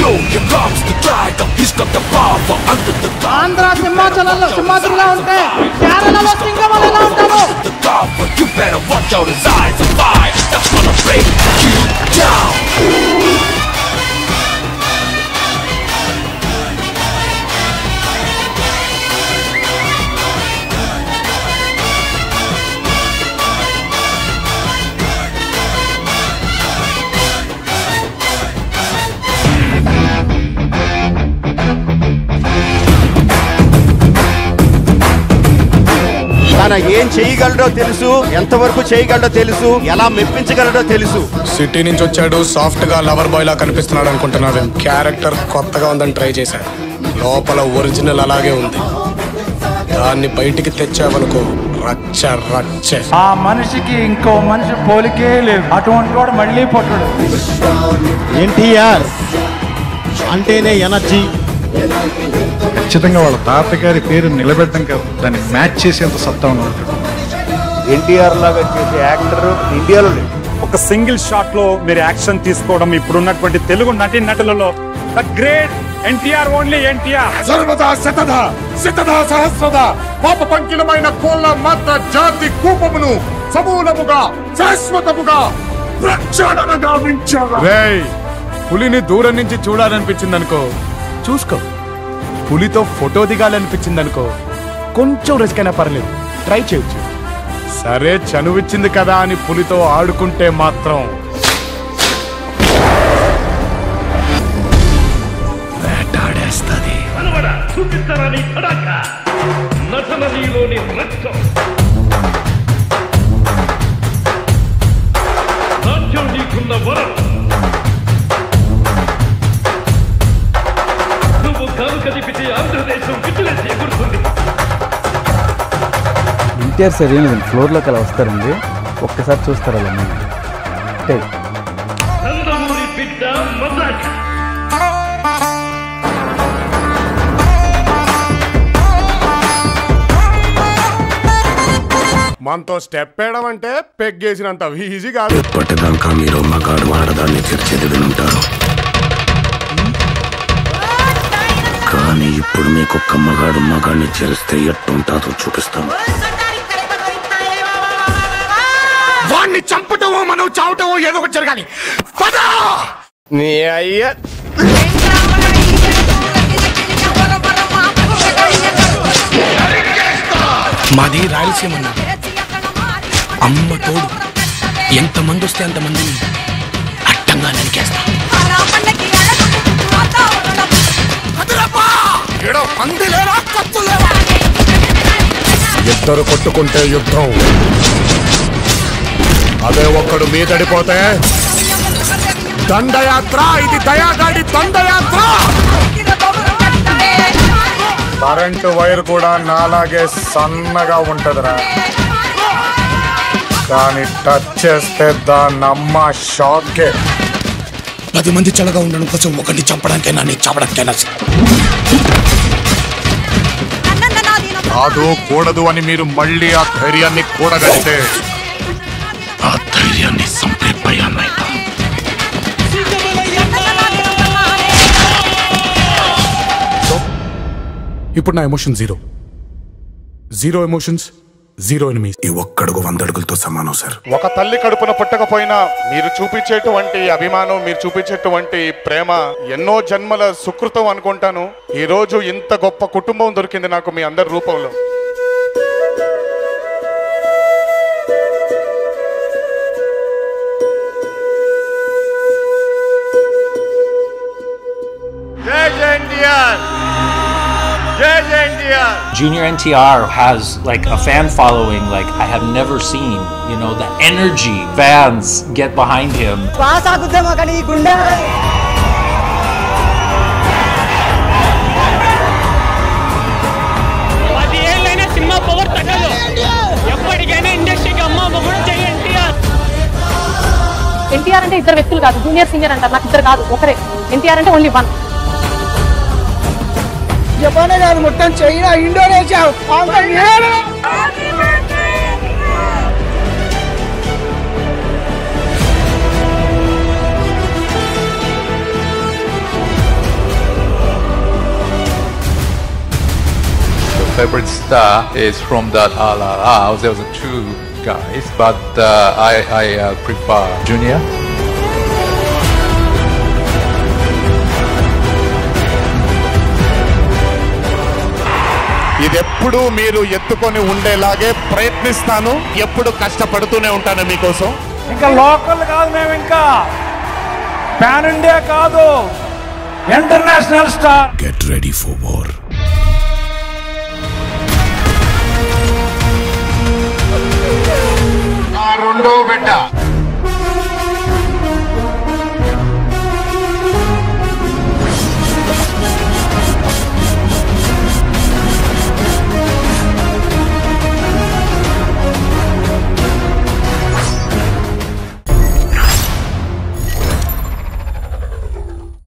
know here comes the tiger. He's got the power under the thumb. Andhra సింహాచలంలో సింహాద్రిలా ఉంటే కేరళలో సింగమల ఎలా ఉంటారు? You better watch out, his eyes are fire. That's gonna break you down. తన ఏం చేయగలడో తెలుసు, ఎంతవరకు చేయగలడో తెలుసు, ఎలా మెప్పించగలడో తెలుసు. సిటీ నుంచి వచ్చాడు, సాఫ్ట్ గా లవర్ బాయ్ లా కనిపిస్తున్నాడు అనుకుంటున్నాడు. క్యారెక్టర్ కొత్తగా ఉందని ట్రై చేశాడు. లోపల ఒరిజినల్ అలాగే ఉంది. దాన్ని బయటికి తెచ్చావనుకో రచ్చ రచ్చ. ఆ మనిషికి ఇంకో మనిషి పోలికే లేదు. అటువంటి వాడు మళ్ళీ పొట్టడు. ఎన్టీఆర్ అంటేనే ఎనర్జీ. ఖచ్చితంగా వాళ్ళ తాతగారి పేరు నిలబెట్టడం కాదు, దాన్ని మ్యాచ్ చేసేంత సత్తా ఉన్నాడు. ఎన్టీఆర్ లాగా చేసే యాక్టర్ ఇండియాలో లేదు. ఒక సింగిల్ షాట్ లో మీరు యాక్షన్ తీసుకోవడం ఇప్పుడున్నటువంటి తెలుగు నటి నటులలో the great NTR, only NTR. సర్వదా శతదా శతదా సహస్రదా పాప పంకిలమైన కోళ్ళ మాత్ర జాతి కూపమును సమూలముగా శాశ్వతముగా ప్రక్షాళన గావించారు. రేయ్, పులిని దూరం నుంచి చూడాలనిపించింది అనుకో, చూసుకో. పులితో ఫోటో దిగాలనిపించింది అనుకో, కొంచెం రిస్క్ అయినా పర్లేదు, ట్రై చేయొచ్చు. సరే చనువిచ్చింది కదా అని పులితో ఆడుకుంటే మాత్రం వేటాడేస్తుంది. ఎన్టీఆర్ సార్ ఏమి ఫ్లోర్లోకి అలా వస్తారండి, ఒక్కసారి చూస్తారు అలా మనతో స్టెప్ వేయడం అంటే పెగ్గేసినంత ఈజీ కాదు. ఇప్పటిదాకా మీరు మగాడు ఆడదాన్ని తెరిచేది ఉంటారు, కానీ ఇప్పుడు మీకు ఒక్క మగాడు మగాడిని చేస్తే ఎట్టుంటాదో చూపిస్తాను. వాణ్ణి చంపటమో మనం చావటమో ఏదో ఒకటి జరగాలి. పదా నీ అయ్యా మాది రాయలసీమ, అమ్మ తోడు. ఎంతమంది వస్తే అంతమందిని అట్టంగా నరికేస్తా. ఇద్దరు కొట్టుకుంటే యుద్ధం, అదే ఒక్కడు మీదడిపోతే దండయాత్ర. ఇది దయాగాడి దండయాత్ర. కరెంటు వైర్ కూడా నాలాగే సన్నగా ఉంటదిరా, కానీ టచ్ చేస్తే దాన్నమ్మ షాకే. 10 మంది చల్లగా ఉండడం కోసం ఒకరిని చంపడానికైనా నీ చావడానికైనా కాదు కూడదు అని మీరు మళ్ళీ ఆ ధైర్యాన్ని కూడగలిగితే ఆ ధైర్యాన్ని చంపే భయాన్ని ఇప్పుడు నా emotion zero emotions, zero enemies. ఈ ఒక్కడుగు 100 అడుగులతో సమానం సార్. ఒక తల్లి కడుపున పుట్టకపోయినా మీరు చూపించేటువంటి అభిమానం, మీరు చూపించేటువంటి ప్రేమ ఎన్నో జన్మల సుకృతం అనుకుంటాను. ఈ రోజు ఇంత గొప్ప కుటుంబం దొరికింది నాకు మీ అందరి రూపంలో. Junior NTR has like a fan following like I have never seen. You know, the energy fans get behind him. NTR అంటే ఇద్దరు వ్యక్తులు కాదు, జూనియర్ సీనియర్ అంటారు. నాకు ఇద్దరు కాదు, ఒకరే. ఎన్టీఆర్ అంటే ఓన్లీ వన్. జపానే కాదు, మొత్తం China, Indonesia, favorite star is from that House. There was two guys, but I prefer Junior. ఇదెప్పుడు మీరు ఎత్తుకొని ఉండేలాగే ప్రయత్నిస్తాను. ఎప్పుడు కష్టపడుతూనే ఉంటాను మీకోసం. ఇంకా లోకల్ కాదు, మేము ఇంకా పాన్ ఇండియా కాదు, international star. Get ready for war. రెండో బిడ్డ